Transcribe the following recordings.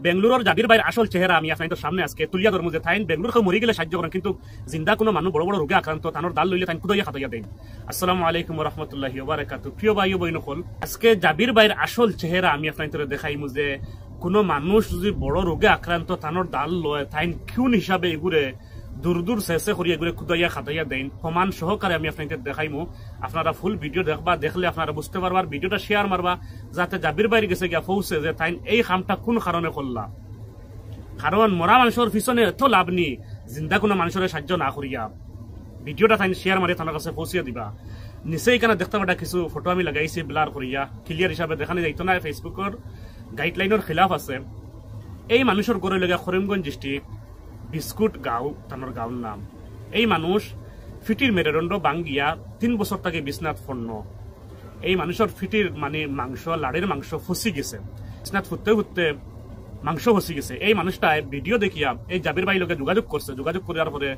বেঙ্গলুরুর জাবির ভাইয়ের আসল চেহারা আমি আপনাদের সামনে আজকে তুলিয়া ধরমু যে তাইন বেঙ্গলুরুকে মরি গেলে সাহায্য করেন, কিন্তু জিন্দা কোনো মানুষ বড় বড় রোগে আক্রান্ত তানোর দাল লইলে তাই কুদাইয়া খাতাইয়া দেন। আসসালামু আলাইকুম ওয়া রাহমাতুল্লাহি ওয়া বারাকাতুহু। প্রিয় ভাই ও বোন সকল, আজকে জাবির ভাইয়ের আসল চেহারা আমি আপনাদের দেখাইমু যে কোনো মানুষ যদি বড় রোগে আক্রান্ত তানোর দাল লয় তাইন খুন হিসাবে এগুরে দূর দূর শেষে করি এগুলো কুদাইয়া খাতাইয়া দেন প্রমাণ সহকারে আমি আপনাদের দেখাইমু। আপনারা ফুল ভিডিও দেখবা, দেখলে আপনারা বুঝতে পারবা, ভিডিওটা শেয়ার মারবা যাতে জাবির বাইরে গেছে গিয়া পৌঁছে যে তাই এই কামটা কোন কারণে করলা। কারণ মরা মানুষের পিছনে এত লাভ নি জিন্দা কোনো মানুষের সাহায্য না করিয়া। ভিডিওটা তাই শেয়ার মারি তার কাছে পৌঁছিয়ে দিবা। নিচে এখানে দেখতে পাটা কিছু ফটো আমি লাগাইছি ব্লার করিয়া, ক্লিয়ার হিসাবে দেখানো যাইতো না, ফেসবুকের গাইডলাইনের খিলাফ আছে। এই মানুষের গড়ে লগা করিমগঞ্জ ডিস্ট্রিক্ট বিস্কুট গাঁও তানোর গাঁওর নাম। এই মানুষ ফিটির মেরুদণ্ড বাঙ্গিয়া 3 বছর থেকে বিছনাথ ফন্ন। এই মানুষের ফিটির মানে মাংস লাড়ের মাংস ফসি গেছে, বিছনাথ ফুটতে ফুটতে মাংস ফসি গেছে। এই মানুষটা ভিডিও দেখিয়া এই জাবির ভাই লোকে যোগাযোগ করছে। যোগাযোগ করার পরে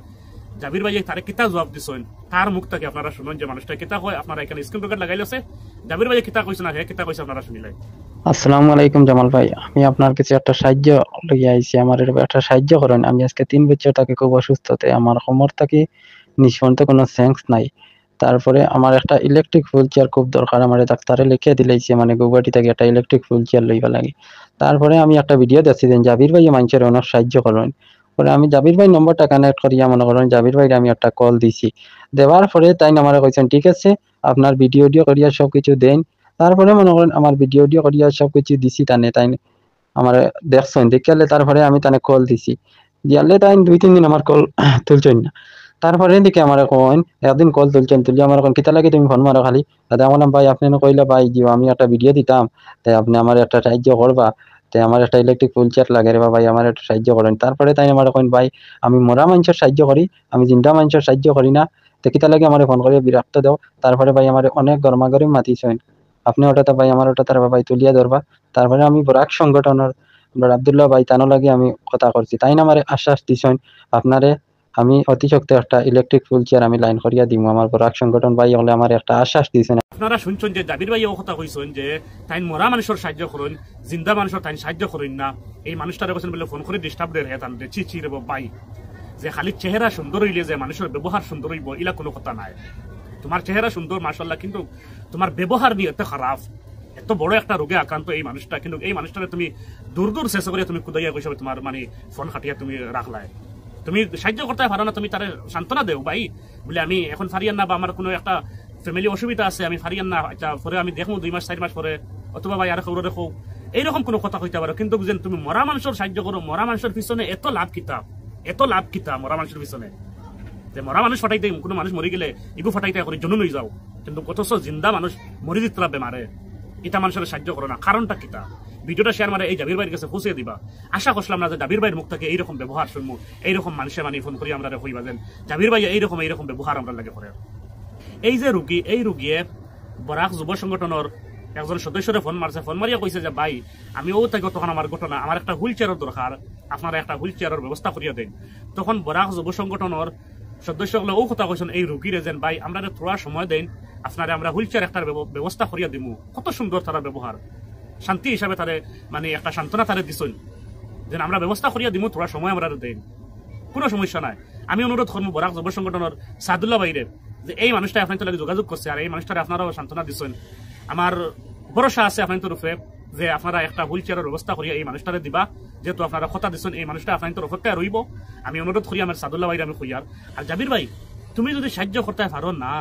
জাবির ভাই তারে কিতা জবাব দিছেন তার মুখ থেকে আপনারা শুনুন যে মানুষটা কিতা হয়। আপনারা এখানে স্ক্রিন রেকর্ড লাগাইলেছে, জাবির ভাই কিতা কইছে না হে কিতা কইছে আপনারা শুনিলাই। আসসালামু আলাইকুম জামাল ভাই, আমি আপনার কাছে একটা সাহায্য লইয়া আইছি। আমার একটা সাহায্য করেন। আমি আজকে 3 বছর থেকে খুব অসুস্থতে, আমার কোমর থেকে নিঃসন্দেহে কোনো সেন্স নাই। তারপরে আমার একটা ইলেকট্রিক হুইল চেয়ার খুব দরকার, আমার ডাক্তারে লিখে দিলাইছে, মানে গুয়াহাটি থেকে একটা ইলেকট্রিক হুইল চেয়ার লইবা লাগে। তারপরে আমি একটা ভিডিও দেখছি যে জাবির ভাই মানুষের অনেক সাহায্য করেন। পরে আমি জাবির ভাই নম্বরটা কানেক্ট করিয়া মনে করেন জাবির ভাইকে আমি একটা কল দিছি। দেওয়ার পরে তাই আমার কইছেন ঠিক আছে আপনার ভিডিও করিয়া সবকিছু দেন। তারপরে মনে করেন আমার ভিডিও করিয়া সবকিছু দিছি, তাই আমার দেখছেন দেখালে। তারপরে আমি তানে কল দিছি, দিয়ালে তাই 2-3 দিন আমার কল তুলছেন না। তারপরে দিকে আমার কইন একদিন কল তুলছেন, তুলি আমার কোন কিতা লাগে তুমি ফোন মারো খালি। দাদা বললাম ভাই আপনি কইলা ভাই দিও আমি একটা ভিডিও দিতাম, তাই আপনি আমার একটা সাহায্য করবা, তাই আমার একটা ইলেকট্রিক হুইল চেয়ার লাগে রে ভাই, আমার একটা সাহায্য করেন। তারপরে তাই আমার কইন ভাই আমি মরা মানুষের সাহায্য করি, আমি জিন্দা মানুষের সাহায্য করি না, তো কিতা লাগে আমার ফোন করে বিরক্ত দাও। তারপরে ভাই আমার অনেক গরমাগরম মাতিছেন, আপনি ওটাতে ভাই আমার ওটা তার ভাই তুলিয়া ধরবা। তারপরে আমি বরাক সংগঠনের আব্দুল্লাহ ভাই তানো লাগে আমি কথা করছি, তাই না আমার আশ্বাস দিছেন আপনারে আমি অতি সত্ত্বে একটা ইলেকট্রিক হুইল চেয়ার আমি লাইন করিয়া দিব। আমার বরাক সংগঠন ভাই হলে আমার একটা আশ্বাস দিছেন। আপনারা শুনছেন যে জাবির ভাই ও কথা কইছেন যে তাই মরা মানুষের সাহায্য করুন, জিন্দা মানুষের তাই সাহায্য করেন না। এই মানুষটারে বলছেন বলে ফোন করে ডিস্টার্ব দেয় হেতান দে চি চি রে ভাই, যে খালি চেহারা সুন্দর হইলে যে মানুষের ব্যবহার সুন্দর হইব ইলা কোনো কথা নাই। তোমার চেহারা সুন্দর মাশাআল্লাহ, কিন্তু তোমার ব্যবহার নিয়ে এত খারাপ, এত বড় একটা রোগে আক্রান্ত এই মানুষটা, কিন্তু এই মানুষটারে তুমি দূর দূর শেষ করে তুমি কুদাইয়া কইছো তোমার মানে ফোন খাটিয়া তুমি রাখলাই। তুমি সাহায্য করতে পারো না, তুমি তারে সান্ত্বনা দেও ভাই বলে আমি এখন ফারিয়ান না, বা আমার কোনো একটা ফ্যামিলি অসুবিধা আছে আমি ফারিয়ান না, আচ্ছা পরে আমি দেখবো 2 মাস 4 মাস পরে, অথবা ভাই আর খবর রেখো, এইরকম কোনো কথা কইতে পারো। কিন্তু বুঝেন তুমি মরা মানুষের সাহায্য করো, মরা মানুষের পিছনে এত লাভ কিতাব, এত লাভ কিতাব মরা মানুষের পিছনে, যে মরা মানুষ ফাটাইতে কোনো মানুষ মরে গেলে ইগু ফাটাইতে করে জন্য লই যাও, কিন্তু অথচ জিন্দা মানুষ মরি দিতরা বেমারে এটা মানুষের সাহায্য করো না। কারণটা কিতা? ভিডিওটা শেয়ার মারে এই জাবির ভাইয়ের কাছে পৌঁছে দিবা। আশা করছিলাম না যে জাবির ভাইয়ের মুখ থেকে এইরকম ব্যবহার শুনবো, এইরকম মানুষের মানে ফোন করি আমরা হইবা যেন জাবির ভাই এইরকম ব্যবহার আমরা লাগে করে। এই যে রুগী, এই রুগীয়ে বরাক যুব সংগঠনের একজন সদস্যরে ফোন মারছে, ফোন মারিয়া কইছে যে ভাই আমি ও থেকে তখন আমার ঘটনা, আমার একটা হুইল চেয়ারের দরকার, আপনারা একটা হুইল চেয়ারের ব্যবস্থা করিয়া দেন। তখন বরাক যুব সংগঠনের সদস্যগুলো ও কথা কইছেন এই রুগীরে যেন ভাই আমরা থোড়া সময় দেন, আপনারা আমরা হুইল চেয়ার একটা ব্যবস্থা করিয়া দিমু। কত সুন্দর তারা ব্যবহার, শান্তি হিসাবে তারে মানে একটা সান্ত্বনা তারে দিছেন যেন আমরা ব্যবস্থা করিয়া দিমু, থোড়া সময় আমরা দেন, কোনো সমস্যা নাই। আমি অনুরোধ করবো বরাক যুব সংগঠনের সাদুল্লাহ ভাইরে যে এই মানুষটা আপনার লাগে যোগাযোগ করছে আর এই মানুষটারে আপনারাও সান্ত্বনা দিচ্ছেন। আমার ভরসা আছে আপনার রূপে যে আপনারা একটা হুইল চেয়ারের ব্যবস্থা করিয়া এই মানুষটারে দিবা, যেহেতু আপনারা কথা দিচ্ছেন এই মানুষটা আপনার অপেক্ষায় রইব। আমি অনুরোধ করি আমার সাদুল্লাহ ভাইরে আমি কইয়ার। আর জাবির ভাই তুমি যদি সাহায্য করতে পারো না,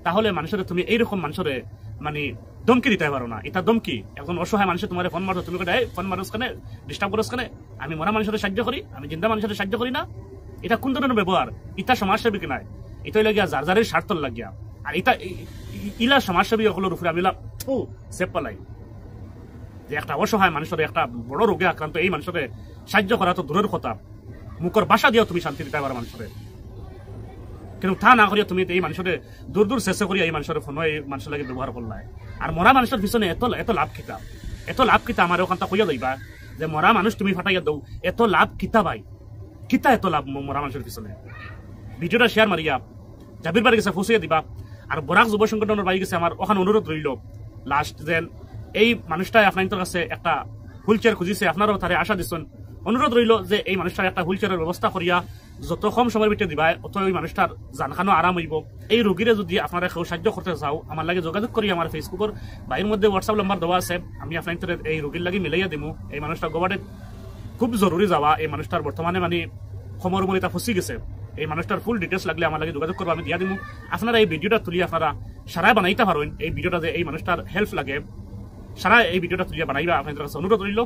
তাহলে মানুষের তুমি এইরকম মানুষের মানে ধমকি দিতে পারো না। এটা ধমকি, এখন অসহায় মানুষের তোমার ফোন মারো, তুমি ফোন মারোস কেন, ডিস্টার্ব করোস কেন, আমি মরা মানুষের সাহায্য করি, আমি জিন্দা মানুষের সাহায্য করি না। এটা কোন ধরনের ব্যবহার? এটা সমাজসেবী কিনা, এটাই লাগিয়া যার যারের স্বার্থ লাগিয়া। আর এটা ইলা সমাজসেবী সকলের উপরে আমি সেপ পালাই যে একটা অসহায় মানুষের একটা বড় রোগে আক্রান্ত এই মানুষের সাহায্য করা তো দূরের কথা, মুখর বাসা দিয়েও তুমি শান্তি দিতে পারো মানুষের, কিন্তু তা না করিয়া তুমি এই মানুষের দূর দূর শেষ করিয়া এই মানুষের ফোন এই মানুষের লাগে ব্যবহার করলাই। আর মরা মানুষের পিছনে এত লাভ কিতা, এত লাভ কিতা আমার ওখানটা কইয়া দিবা যে মরা মানুষ তুমি ফাটাইয়া দাও, এত লাভ কিতা ভাই, কিতা এত লাভ মরা মানুষের পিছনে। ভিডিওটা শেয়ার মারিয়া জাবির বাড়ি গেছে পৌঁছিয়ে দিবা। আর বরাক যুব সংগঠনের বাড়ি গেছে আমার ওখানে অনুরোধ রইল লাস্ট যেন এই মানুষটাই আপনার কাছে একটা হুইল চেয়ার খুঁজিছে আপনারাও তারে আশা দিচ্ছেন অনুরোধ রইল যে এই মানুষটার একটা হুইল চেয়ারের ব্যবস্থা করিয়া যত কম সময়ের ভিতরে দিবা অত ওই মানুষটার জানখানো আরাম হইব এই রোগীরে যদি আপনারা কেউ সাহায্য করতে চাও আমার লাগে যোগাযোগ করি আমার ফেসবুকের বাইরের মধ্যে হোয়াটসঅ্যাপ নাম্বার দেওয়া আছে আমি আপনার এই রোগীর লাগে মিলাইয়া দিমু এই মানুষটা গোবাটে খুব জরুরি যাওয়া এই মানুষটার বর্তমানে মানে সময়ের মনে তা ফসি গেছে এই মানুষটার ফুল ডিটেলস লাগলে আমার লাগে যোগাযোগ করবো আমি দিয়া দিমু আপনারা এই ভিডিওটা তুলি আপনারা সারা বানাইতে পারেন এই ভিডিওটা যে এই মানুষটার হেল্প লাগে সারা এই ভিডিওটা তুলিয়া বানাইবা আপনাদের কাছে অনুরোধ রইল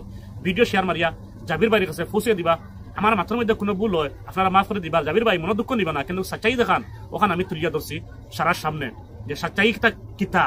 ভিডিও শেয়ার মারিয়া জাবির ভাইয়ের কাছে পৌঁছে দিবা আমার মাথার মধ্যে কোনো ভুল হয় আপনারা মাফ করে দিবা জাবির ভাই মনে দুঃখ নিবা না কিন্তু সচ্চাই দেখান ওখানে আমি তুলিয়া ধরছি সারার সামনে যে সচ্চাই কিতা